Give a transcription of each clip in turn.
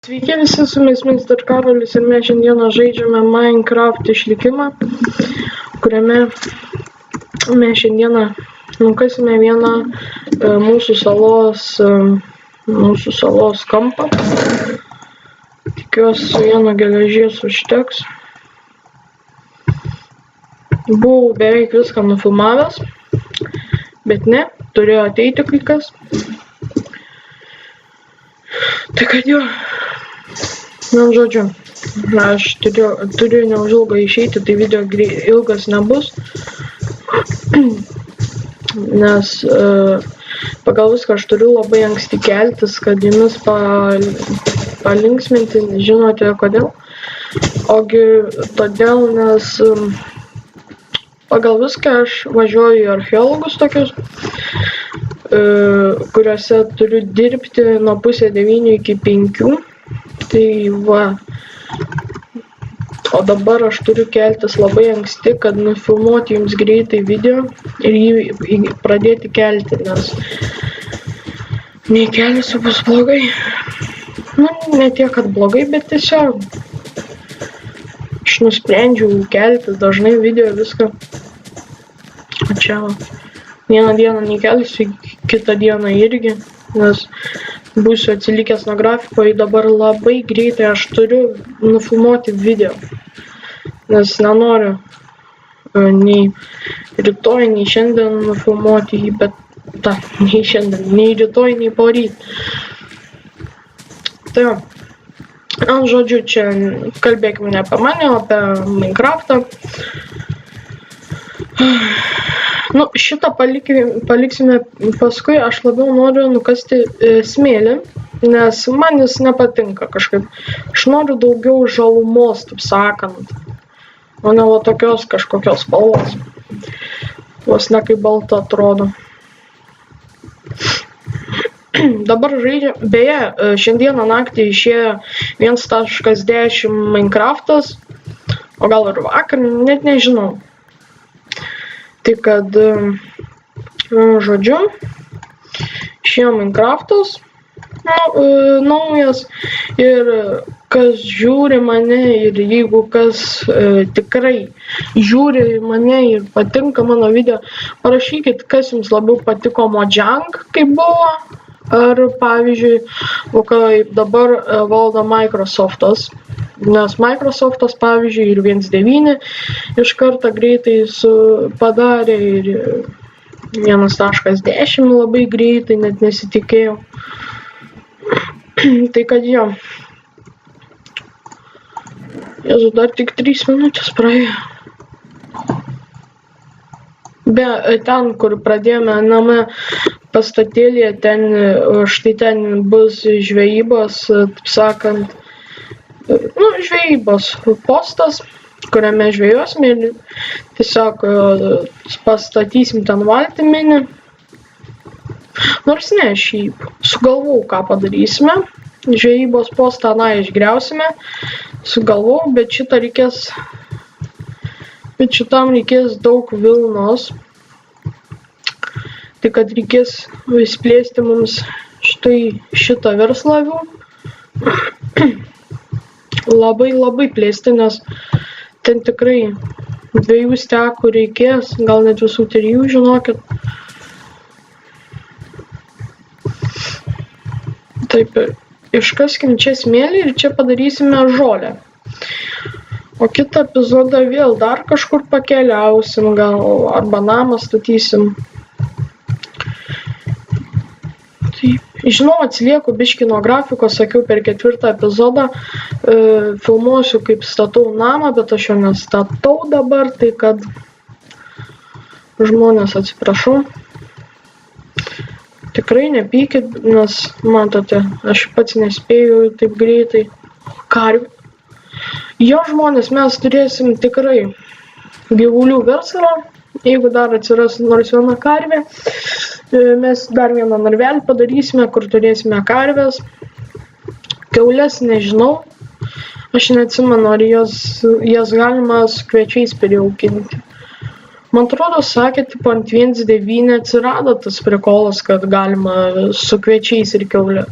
Sveiki visi, su jumis Mr. Karolis ir mes šiandieną žaidžiame Minecraft išlikimą, kuriame mes šiandieną nukasime vieną mūsų salos kampą. Tikiuosi vieno geležies užteks. Buvau beveik viską nufilmavęs, bet ne, turėjo ateiti kai kas. Tai kad jo, žodžiu, aš turiu neužilgo išeiti, tai video ilgas nebus, nes pagal viską aš turiu labai anksti keltis, kad jumis palinksminti, žinote kodėl. Ogi todėl, nes pagal viską aš važiuoju į archeologus tokius, kuriuose turiu dirbti nuo 8:30 iki 5. Tai va. O dabar aš turiu keltis labai anksti, kad nufilmuoti jums greitai video ir jį pradėti kelti, nes nekelsiu bus blogai. Ne tiek, kad blogai, bet tiesiog aš nusprendžiau kelti dažnai video viską. O čia vieną dieną nekelsiu, kitą dieną irgi, nes būsiu atsilikęs nuo grafiko, ir dabar labai greitai aš turiu nufilmuoti video, nes nenoriu nei rytoj, nei šiandien nufilmuoti jį, bet nei šiandien, nei rytoj, nei poryt. Tai žodžiu, čia kalbėkime ne apie mane, o apie Minecraftą. Šitą paliksime paskui, aš labiau noriu nukasti smėlį, nes man jis nepatinka kažkaip. Aš noriu daugiau žalumos, taip sakant, o ne va tokios kažkokios spalvos. Vos ne kaip balta atrodo. Dabar žaidžia, beje, šiandieną naktį išėjo 1.10 Minecraftas, o gal ir vakar, net nežinau. Tai kad, žodžiu, išėjo Minecraftas naujas ir kas žiūri mane ir jeigu kas tikrai žiūri mane ir patinka mano video, parašykit, kas jums labiau patiko Mojang, kaip buvo, ar pavyzdžiui, kaip dabar valdo Microsoftas. Nes Microsoftas, pavyzdžiui, ir 1.9 iš karto greitai padarė ir 1.10 labai greitai, net nesitikėjau. Tai kad jo. Jėzu, dar tik 3 minutės praėjo. Ten, kur pradėjome name pastatėlėje, štai ten bus žvejybos, taip sakant, žvejybos postas, kuriame žvejosime ir tiesiog pastatysim ten valtį mini. Nors ne, šiaip sugalvau, ką padarysime. Žvejybos postą, išgriausime. Sugalvau, bet šitam reikės daug vilnos. Tai kad reikės išplėsti mums šitą verslą. Labai plėsti, nes ten tikrai 2 stekų reikės, gal net visų 3, žinokit. Taip, iškaskim čia smėlį ir čia padarysime žolę. O kitą epizodą vėl dar kažkur pakeliausim, gal arba namą statysim. Žinau, atsilieku biškį nuo grafiko, sakiau per 4 epizodą, filmuosiu kaip statau namą, bet aš jo nestatau dabar, tai kad žmonės atsiprašau. Tikrai nepykit, nes matote, aš pats nespėju taip greitai. Karvių. Jo žmonės, mes turėsim tikrai gyvulių verslą. Jeigu dar atsiras nors viena karvė, mes dar vieną narvelį padarysime, kur turėsime karvės. Kiaulės nežinau, aš neatsimenu, ar jas galima su kviečiais prijaukinti. Man atrodo, sakė, ant 1.9 atsirado tas prikolas, kad galima su kviečiais ir kiaulė.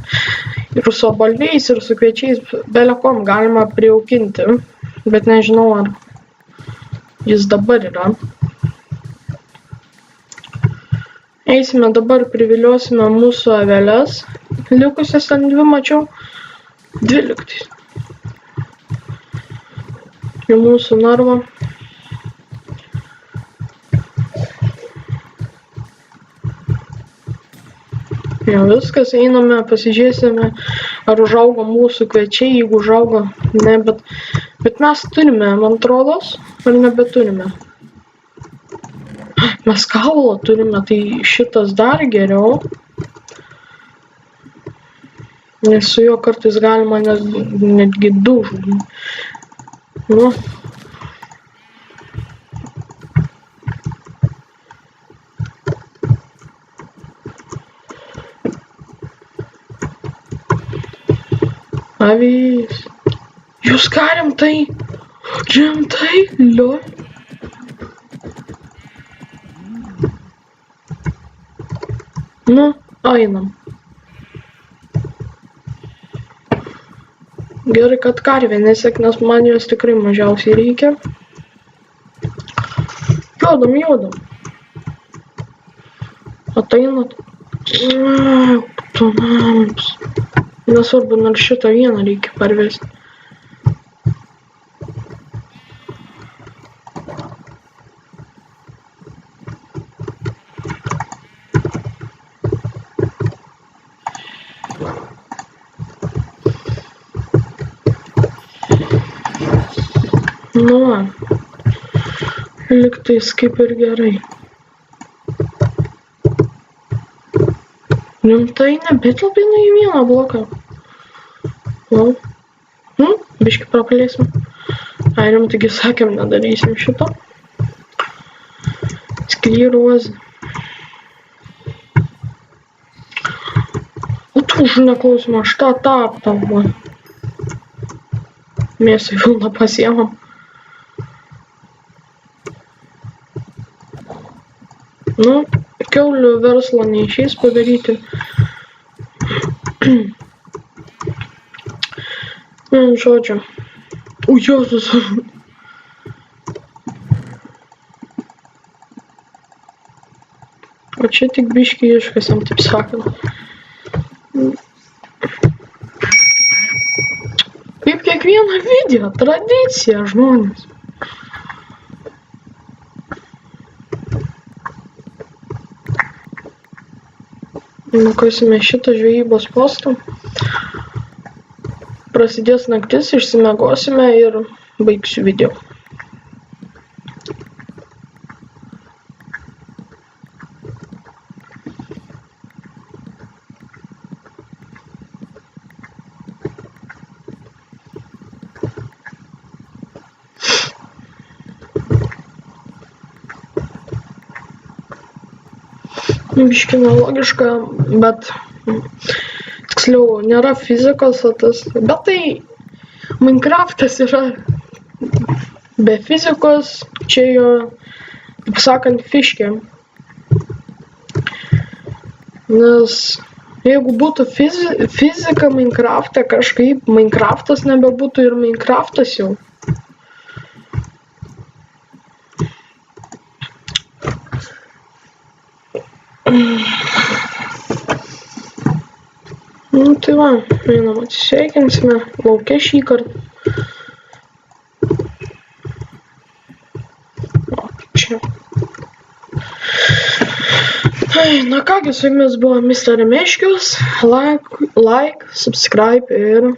Ir su obuoliais, ir su kviečiais, belekom galima prijaukinti, bet nežinau, ar jis dabar yra. Eisime dabar, priviliosime mūsų aveles, likusias ten 2 mačiau, 2 lygtais. Į mūsų narvą. Ja, viskas, einame, pasižiūrėsime, ar užaugo mūsų kviečiai, jeigu užaugo, ne, bet mes turime, man atrodos, ar nebeturime. Mes kaulo turime, tai šitas dar geriau, nes su juo kartais galima netgi 2 žudyti. Nu. Avys. Jūs ką rimtai? Rimtai? Liu. Nu, einam. Gerai, kad karvė nesek, nes man jos tikrai mažiausiai reikia. Jodam. Ateinat. Tunams. Nesvarbu, nors šitą vieną reikia parvesti. Nu, lygtais kaip ir gerai. Rimtai nebetilpina į vieną bloką. Biškį praplėsim. Ai, rimtaigi sakėm, nedarysim šito. Sklerozė. O tu už neklausimą, aš tą aptamą. Mėsai vilną pasiemam. Nu, kiaulių verslo neišeis padaryti. Žodžiu. O, Jėzus. O čia tik biškį iškasėm, taip sakant. Kaip kiekvieną video, tradicija, žmonės. Nukasime šitą žvejybos postą. Prasidės naktis, išsimiegosime ir baigsiu video. Biškį nelogiška, bet tiksliau nėra fizikos, bet tai Minecraftas yra be fizikos, čia jo, taip sakant, fiškė. Nes jeigu būtų fizika Minecraft'e, kažkaip Minecraftas nebebūtų ir Minecraftas jau. Nu tai va, einam atsisveikinsime, lauke šį kartą. O, čia. Na kągi, su jumis buvo Mr. Meškius, like, subscribe ir